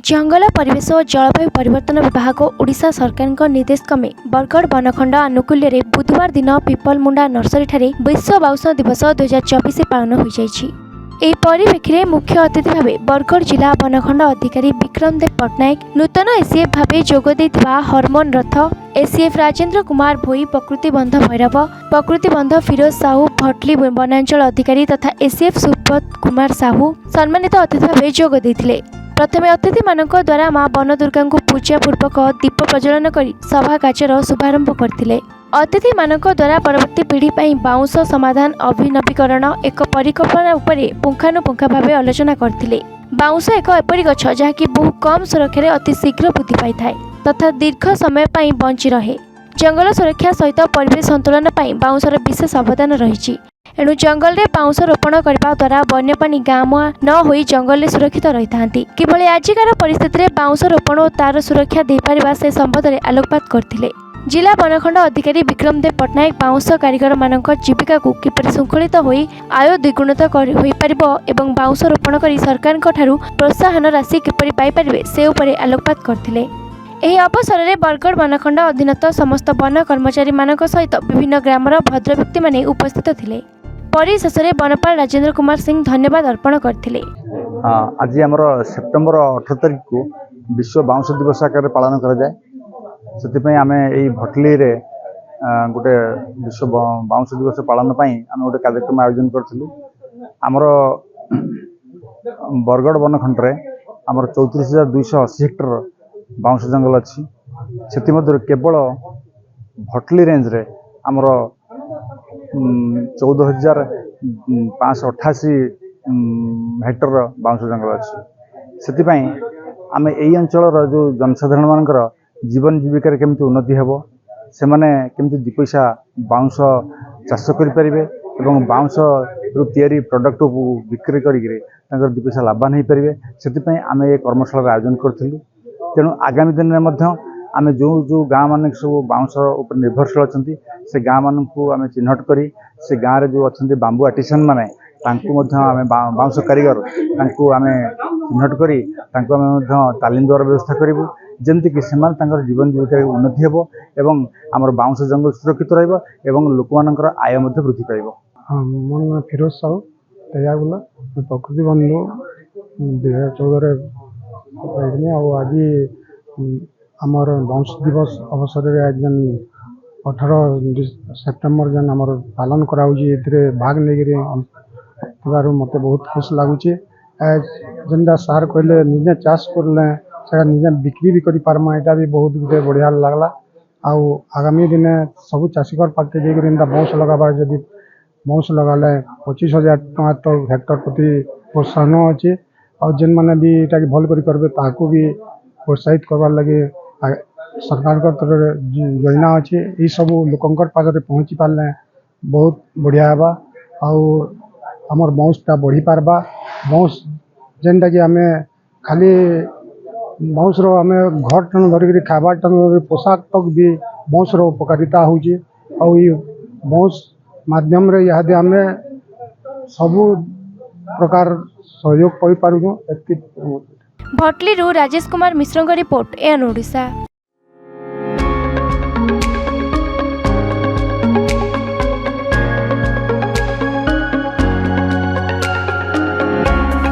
जंगल परिवेश और जलवायु परिवर्तन विभाग ओडिशा सरकार निर्देश क्रमे बरगढ़ वनखंड आनुकूल्य रे बुधवार दिन पिपलमुंडा नर्सरी ठारे विश्व बाउंश दिवस 2024 पालन हो जाइछि। एही परिप्रेक्षी में मुख्य अतिथि भाव बरगढ़ जिला वनखंड अधिकारी विक्रम देव पट्टनायक, नूतन एसीएफ भाव जोग देइथिबा हरमन रथ, एसीएफ राजेंद्र कुमार भोई, प्रकृति बंध भैरव, प्रकृति बंध फिरोज साहू, भटली वनांचल अधिकारी तथा एसीएफ सुब्रत कुमार साहू सम्मानित अतिथि भाव जोग देइथिले। प्रथमे अतिथि मानक द्वारा मां बन दुर्गा को पूजा पूर्वक दीप प्रज्वलन कर सभा कार्यर शुभारंभ करथिले। अतिथि मानक द्वारा परवर्ती पीढ़ी पर बाउंश समाधान अभिनवीकरण एक परिकल्पना उपरे पुंखानुपुंखा भाव आलोचना करथिले। बाउंश एक एपरी गछ जहाँकि बहु कम सुरक्षा अति शीघ्र वृद्धि पाई थाए तथा दीर्घ समय पर बंची रहे। जंगल सुरक्षा सहित परिवेश संतुलन पर बाउंशर विशेष अवदान रही। एणु जंगल में बाउंश रोपण करने द्वारा वन्यप्राणी गाँमुआ न होई जंगल में सुरक्षित रही था। किभली आजिकार परिस्थिति में बाउंश रोपण और तार सुरक्षा दे पारिबा से संबंध में आलोकपात करथिले। जिला वनखंड अधिकारी विक्रम देव पट्टनायक बाउंश कारीगर मानक जीविका को किपरि शृंखलित होई आय द्विगुणित होई परिबो एवं बाउंश रोपण करी सरकार ठारू प्रोत्साहन राशि किपरि पाई परिबे से उपरे आलोकपात करथिले। एही अवसर में बरगढ़ वनखंड अधीनस्थ समस्त वन कर्मचारी मानक सहित विभिन्न ग्रामर भद्र व्यक्ति माने उपस्थित थिले। परिशेष में वनपाल राजेंद्र कुमार सिंह धन्यवाद अर्पण करथिले। आज आमर सेप्टेम्बर 18 तारिख को विश्व बाउंश दिवस आकार पालन करा जाए। से आम यही भटली रे गोटे विश्व बाउंश दिवस पालन आम गोटे कार्यक्रम आयोजन करूँ। आमर बरगढ़ वनखंड रे आमर 34,280 हेक्टर बाउंश जंगल अच्छी। से केवल भटली रेंज रे आमर 14,588 हेक्टर बाउंश जंगल अच्छी। से आम यही अंचल जो जनसाधारण मानकर जीवन जीविकार केमती उन्नति हेबो, से माने केमती दि पैसा बाउंश चाष करें और बाउंश तैयारी प्रोडक्ट को बिक्री करी दि पैसा लाभवान हो पारे। से आम ये कर्मशाला आयोजन करूँ। तेणु आगामी दिन में आम जो जो गाँ मान सब बाउंश उपर निर्भरशील अच्छा से गाँ मान आम चिन्हट करी से गाँव में जो अच्छा बांबू आर्टिसान माने आम बाउंश कारीगर आम चिन्हट करी तालीम द्वारा व्यवस्था करूँ जमती कि जीवन जीविका उन्नति हेबो एवं आमर बाउंश जंगल सुरक्षित रहिबो एवं लोक मानकर आय मध्ये वृद्धि पाइबो। मो नाम फिरोज साहू तैयागुला प्रकृति बंधु 2014 आज आमर बाउंश दिवस अवसर में आज 18 सेप्टेम्बर जन आमर पालन कराऊँ भाग नहीं मत बहुत खुश लगुच। जेनटा सार कहले निजे चाष करले से निजे बिक्री भी करी पारमा एटा भी बहुत गुटे बढ़िया लगला। आउ आगामी दिन सब चाषीकर पाखे जाकर बाउंश लगाबार जदि बाउंश लगाले 25,000 टका तो हेक्टर प्रति प्रोत्साहन अच्छे। और जेन मैंने भी ये भल करेंगे ताकू भी प्रोत्साहित करवार लगे सरकार तरफ योजना अच्छे। ये सब लोकंर पाखे पहुँची पारे बहुत बढ़िया है। आमर बाउंशटा बढ़ी पार्बा। बाउंश जेनटा कि आम खाली बाउंश आम घर टन धरिक खाबार टन पोशाक तक भी बाउंश उपकारिता होची। और ये बाउंश माध्यम रे यहाँ आम सबू प्रकार सहयोग पाई पारुछुं। Bhatli Rajesh Kumar Mishra report N Odisha.